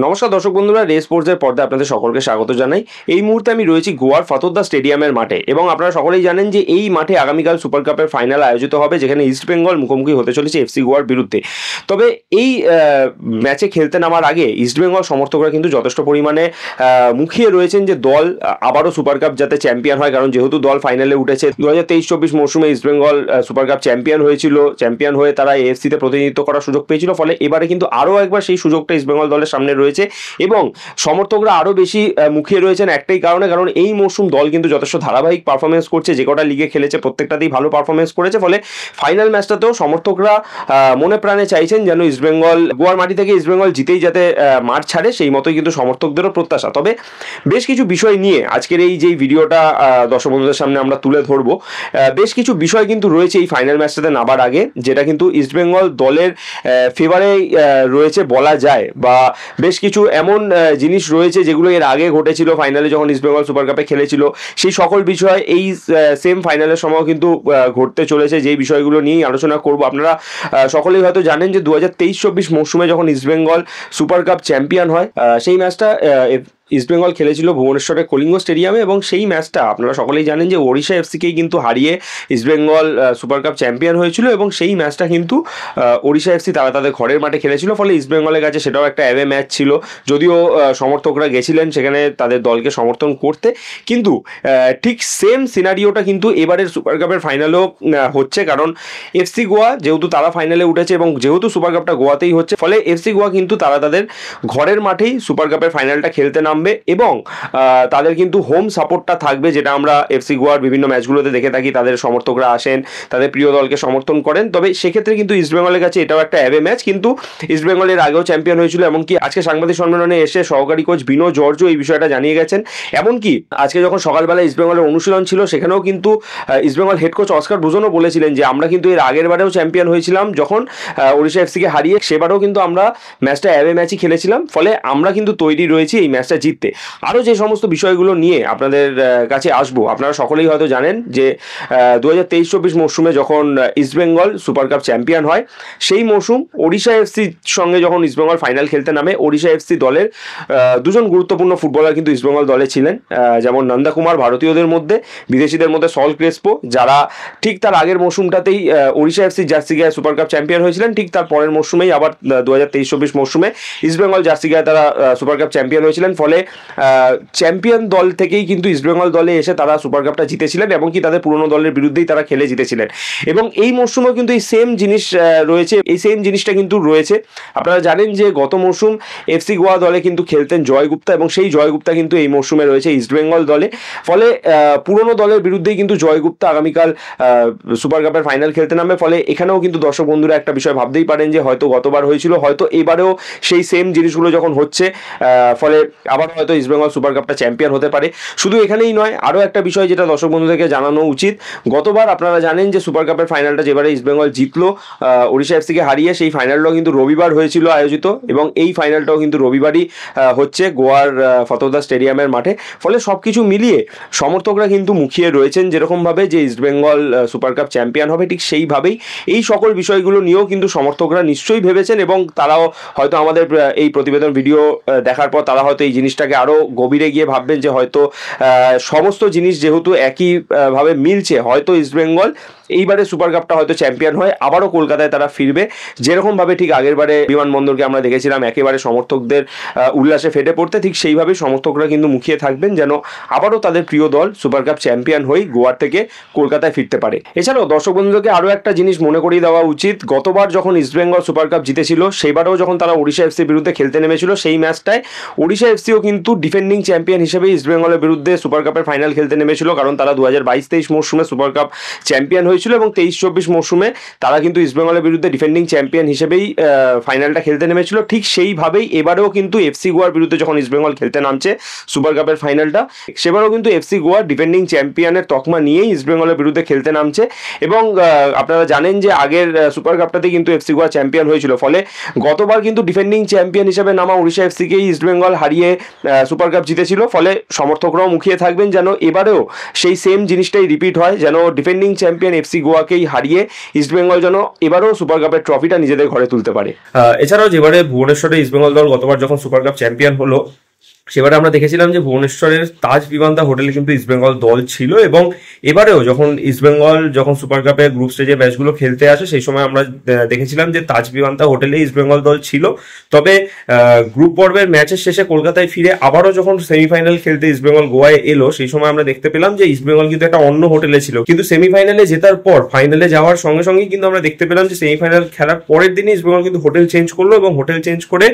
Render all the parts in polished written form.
নমস্কার দর্শক বন্ধুরা, রেস স্পোর্টসের পর্দায় আপনাদের সকলকে স্বাগত জানাই। এই মুহূর্তে আমি রয়েছি গোয়ার ফতোদ্দা স্টেডিয়ামের মাঠে এবং আপনারা সকলেই জানেন যে এই মাঠে আগামীকাল সুপার কাপের ফাইনাল আয়োজিত হবে, যেখানে ইস্ট বেঙ্গল মুখোমুখি হতে চলেছে এফসি গোয়ার বিরুদ্ধে। তবে এই ম্যাচে খেলতে নামার আগে ইস্ট বেঙ্গল সমর্থকরা কিন্তু যথেষ্ট পরিমাণে মুখিয়ে রয়েছেন যে দল আবারও সুপার কাপ যাতে চ্যাম্পিয়ন হয়, কারণ যেহেতু দল ফাইনালে উঠেছে। 2023-24 মৌসুমে east Bengal super cup champion হয়েছিল, চ্যাম্পিয়ন হয়ে তারা এএফসিতে প্রতিনিধিত্ব করার সুযোগ পেয়েছিল। ফলে এবারে কিন্তু আরও একবার সেই সুযোগটা ইস্ট বেঙ্গল দলের সামনে রয়েছে এবং সমর্থকরা আরো বেশি মুখিয়ে রয়েছেন একটাই কারণে, কারণ এই মৌসুম দল কিন্তু যথেষ্ট ধারাবাহিক পারফরমেন্স করছে, যে কটা লিগে খেলেছে প্রত্যেকটাতেই ভালো পারফরমেন্স করেছে। ফলে ফাইনাল ম্যাচটাতেও সমর্থকরা মনে প্রাণে চাইছেন যেন ইস্ট বেঙ্গল গোয়ার মাটি থেকে ইস্ট বেঙ্গল জিতেই যাতে মাঠ ছাড়ে, সেই মতোই কিন্তু সমর্থকদেরও প্রত্যাশা। তবে বেশ কিছু বিষয় নিয়ে আজকের এই যে ভিডিওটা দর্শক বন্ধুদের সামনে আমরা তুলে ধরবো, বেশ কিছু বিষয় কিন্তু রয়েছে এই ফাইনাল ম্যাচটাতে নামার আগে, যেটা কিন্তু ইস্ট বেঙ্গল দলের ফেভারে রয়েছে বলা যায়, বা বেশ কিছু এমন জিনিস রয়েছে যেগুলো এর আগে ঘটেছিল ফাইনালে যখন ইস্ট বেঙ্গল সুপার কাপে খেলেছিল। সেই সকল বিষয় এই সেম ফাইনালের সময়ও কিন্তু ঘটতে চলেছে, যেই বিষয়গুলো নিয়েই আলোচনা করব। আপনারা সকলেই হয়তো জানেন যে 2023-24 মৌসুমে যখন east Bengal super cup champion হয়, সেই ম্যাচটা ইস্ট বেঙ্গল খেলেছিল ভুবনেশ্বরের কলিঙ্গ স্টেডিয়ামে, এবং সেই ম্যাচটা আপনারা সকলেই জানেন যে ওড়িশা এফসিকেই কিন্তু হারিয়ে east Bengal super cup champion হয়েছিল, এবং সেই ম্যাচটা কিন্তু ওড়িশা এফসি তারা তাদের ঘরের মাঠে খেলেছিল। ফলে ইস্ট বেঙ্গলের কাছে সেটাও একটা অ্যাওয়ে ম্যাচ ছিল, যদিও সমর্থকরা গেছিলেন সেখানে তাদের দলকে সমর্থন করতে। কিন্তু ঠিক সেম সিনারিওটা কিন্তু এবারের সুপার কাপের ফাইনালেও হচ্ছে, কারণ এফসি গোয়া যেহেতু তারা ফাইনালে উঠেছে এবং যেহেতু সুপার কাপটা গোয়াতেই হচ্ছে, ফলে এফসি গোয়া কিন্তু তারা তাদের ঘরের মাঠেই সুপার কাপের ফাইনালটা খেলতে নামবে, এবং তাদের কিন্তু হোম সাপোর্টটা থাকবে, যেটা আমরা এফসি গোয়ার বিভিন্ন ম্যাচগুলোতে দেখে থাকি। তাদের সমর্থকরা আসেন, তাদের প্রিয় দলকে সমর্থন করেন। তবে সেক্ষেত্রে কিন্তু ইস্ট বেঙ্গলের কাছে এটাও একটা অ্যাওয়ে ম্যাচ, কিন্তু ইস্ট বেঙ্গলের আগেও চ্যাম্পিয়ন হয়েছিল। এমনকি আজকে সাংবাদিক সম্মেলনে এসে সহকারী কোচ বিনো জর্জও এই বিষয়টা জানিয়ে গেছেন। এমনকি আজকে যখন সকালবেলা ইস্ট বেঙ্গলের অনুশীলন ছিল, সেখানেও কিন্তু East Bengal head coach Oscar ব্রুজনও বলেছিলেন যে আমরা কিন্তু এর আগের বারেও চ্যাম্পিয়ন হয়েছিলাম যখন ওড়িশা এফসিকে হারিয়ে, সেবারেও কিন্তু আমরা ম্যাচটা অ্যাওয়ে ম্যাচই খেলেছিলাম। ফলে আমরা কিন্তু তৈরি রয়েছি এই ম্যাচটা জিততে। আরও যে সমস্ত বিষয়গুলো নিয়ে আপনাদের কাছে আসবো, আপনারা সকলেই হয়তো জানেন যে 2023-24 মৌসুমে যখন east Bengal super cup champion হয়, সেই মৌসুম ওড়িশা এফসির সঙ্গে যখন ইস্ট বেঙ্গল ফাইনাল খেলতে নামে, ওড়িশা এফসি দলের দুজন গুরুত্বপূর্ণ ফুটবলার কিন্তু ইস্ট বেঙ্গল দলে ছিলেন, যেমন নন্দা কুমার ভারতীয়দের মধ্যে, বিদেশিদের মধ্যে সল ক্রেসপো, যারা ঠিক তার আগের মৌসুমটাতেই ওড়িশা এফসি জার্সি গায়ে সুপার কাপ চ্যাম্পিয়ন হয়েছিলেন। ঠিক তার পরের মৌসুমেই আবার 2023-24 মৌসুমে ইস্ট বেঙ্গল জার্সি গায়ে তারা সুপার কাপ চ্যাম্পিয়ন হয়েছিলেন। ফলে চ্যাম্পিয়ন দল থেকেই কিন্তু ইস্ট বেঙ্গল দলে এসে তারা সুপার কাপটা জিতেছিলেন, এবং কি তাদের পুরনো দলের বিরুদ্ধেই তারা খেলে জিতেছিলেন। এবং এই মৌসুমেও কিন্তু এই সেম জিনিস রয়েছে, এই সেম জিনিসটা কিন্তু রয়েছে। আপনারা জানেন যে গত মৌসুম এফসি গোয়া দলে কিন্তু খেলতেন জয় গুপ্তা, এবং সেই জয় গুপ্তা কিন্তু এই মৌসুমে রয়েছে ইস্ট বেঙ্গল দলে। ফলে পুরনো দলের বিরুদ্ধেই কিন্তু জয় গুপ্তা আগামীকাল সুপার কাপের ফাইনাল খেলতে নামবে। ফলে এখানেও কিন্তু দর্শক বন্ধুরা একটা বিষয় ভাবতেই পারেন যে হয়তো গতবার হয়েছিল, হয়তো এবারেও সেই সেম জিনিসগুলো যখন হচ্ছে, ফলে আবার হয়তো ইস্ট বেঙ্গল সুপার কাপটা চ্যাম্পিয়ন হতে পারে। শুধু এখানেই নয়, আরও একটা বিষয় যেটা দর্শক বন্ধুদেরকে জানানো উচিত, গতবার আপনারা জানেন যে সুপার কাপের ফাইনালটা যেবারে ইস্ট বেঙ্গল জিতলো ওড়িশা এফসিকে হারিয়ে, সেই ফাইনালটাও কিন্তু রবিবার হয়েছিল আয়োজিত, এবং এই ফাইনালটাও কিন্তু রবিবারই হচ্ছে গোয়ার ফতোদ্দা স্টেডিয়ামের মাঠে। ফলে সব কিছু মিলিয়ে সমর্থকরা কিন্তু মুখিয়ে রয়েছেন যেরকমভাবে যে east Bengal super cup champion হবে, ঠিক সেইভাবেই এই সকল বিষয়গুলো নিয়েও কিন্তু সমর্থকরা নিশ্চয়ই ভেবেছেন, এবং তারাও হয়তো আমাদের এই প্রতিবেদন ভিডিও দেখার পর তারা হয়তো এই জিনিসটাকে আরও গভীরে গিয়ে ভাববেন যে হয়তো সমস্ত জিনিস যেহেতু একইভাবে মিলছে, হয়তো ইস্ট বেঙ্গল এইবারে সুপার কাপটা হয়তো চ্যাম্পিয়ন হয়, আবারও কলকাতায় তারা ফিরবে। যেরকমভাবে ঠিক আগেরবারে বিমানবন্দরকে আমরা দেখেছিলাম একেবারে সমর্থকদের উল্লাসে ফেটে পড়তে, ঠিক সেইভাবেই সমর্থকরা কিন্তু মুখিয়ে থাকবেন যেন আবারও তাদের প্রিয় দল সুপার কাপ চ্যাম্পিয়ন হয়ে গোয়ার থেকে কলকাতায় ফিরতে পারে। এছাড়াও দর্শক বন্ধুদেরকে আরও একটা জিনিস মনে করিয়ে দেওয়া উচিত, গতবার যখন ইস্ট বেঙ্গল সুপার কাপ জিতেছিল, সেইবারেও যখন তারা ওড়িশা এফসির বিরুদ্ধে খেলতে নেমেছিল, সেই ম্যাচটায় ওড়িশা এফসিও কিন্তু ডিফেন্ডিং চ্যাম্পিয়ন হিসেবে ইস্ট বেঙ্গলের বিরুদ্ধে সুপার কাপের ফাইনাল খেলতে নেমেছিল, কারণ তারা 2022-23 মৌসুমে সুপার কাপ চ্যাম্পিয়ন হয়েছিল, এবং 23-24 মৌসুমে তারা কিন্তু ইস্ট বেঙ্গলের বিরুদ্ধে ডিফেন্ডিং চ্যাম্পিয়ন হিসেবেই ফাইনালটা খেলতে নেমেছিল। ঠিক সেইভাবেই এবারেও কিন্তু এফসি গোয়ার বিরুদ্ধে যখন ইস্ট বেঙ্গল খেলতে নামছে সুপার কাপের ফাইনালটা, সেবারও কিন্তু এফসি গোয়া ডিফেন্ডিং চ্যাম্পিয়নের তকমা নিয়েই ইস্ট বেঙ্গলের বিরুদ্ধে খেলতে নামছে। এবং আপনারা জানেন যে আগের সুপার কাপটাতে কিন্তু এফসি গোয়া চ্যাম্পিয়ন হয়েছিল। ফলে গতবার কিন্তু ডিফেন্ডিং চ্যাম্পিয়ন হিসেবে নামা ওড়িশা এফসিকেই ইস্ট বেঙ্গল হারিয়ে সুপার কাপ জিতেছিল, ফলে সমর্থকরাও মুখিয়ে থাকবেন যেন এবারেও সেই সেম জিনিসটাই রিপিট হয়, যেন ডিফেন্ডিং চ্যাম্পিয়ন এফসি গোয়াকেই হারিয়ে ইস্টবেঙ্গল যেন এবারেও সুপার কাপের ট্রফিটা নিজেদের ঘরে তুলতে পারে। এছাড়াও যেবারে ভুবনেশ্বরে ইস্টবেঙ্গল দল গতবার যখন সুপার কাপ চ্যাম্পিয়ন হলো, সেবারে আমরা দেখেছিলাম যে ভুবনেশ্বরের তাজ বিমানদা হোটেলে কিন্তু ইস্টবেঙ্গল দল ছিল, এবং এবারেও যখন ইস্টবেঙ্গল যখন সুপার কাপে গ্রুপ স্টেজে ম্যাচগুলো খেলতে আসে সেই সময় আমরা দেখেছিলাম যে তাজ বিমানদা হোটেলে ইস্টবেঙ্গল দল ছিল। তবে গ্রুপ পর্বের ম্যাচের শেষে কলকাতায় ফিরে আবারও যখন সেমিফাইনাল খেলতে ইস্টবেঙ্গল গোয়ায় এলো, সেই সময় আমরা দেখতে পেলাম যে ইস্টবেঙ্গল কিন্তু একটা অন্য হোটেলে ছিল, কিন্তু সেমিফাইনালে জেতার পর ফাইনালে যাওয়ার সঙ্গে সঙ্গে কিন্তু আমরা দেখতে পেলাম যে সেমিফাইনাল খেলার পরের দিনই ইস্টবেঙ্গল কিন্তু হোটেল চেঞ্জ করলো, এবং হোটেল চেঞ্জ করে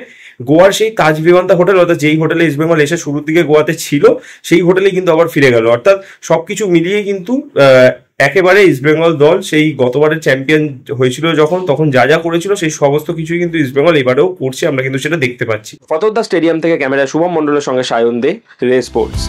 গোয়ার সেই তাজ বিমানদা হোটেল, অর্থাৎ যেই হোটেলে ইস্টবেঙ্গল এসে শুরুর দিকে গোয়াতে ছিল সেই হোটেলে কিন্তু আবার ফিরে গেল। অর্থাৎ সবকিছু মিলিয়ে কিন্তু একেবারে ইস্টবেঙ্গল দল সেই গতবারের চ্যাম্পিয়ন হয়েছিল যখন, তখন যা যা করেছিল সেই সমস্ত কিছুই কিন্তু ইস্টবেঙ্গল এবারেও করছে, আমরা কিন্তু সেটা দেখতে পাচ্ছি। ফতোদ্দা স্টেডিয়াম থেকে ক্যামেরা শুভম মণ্ডলের সঙ্গে সায়ন দে, রে স্পোর্টস।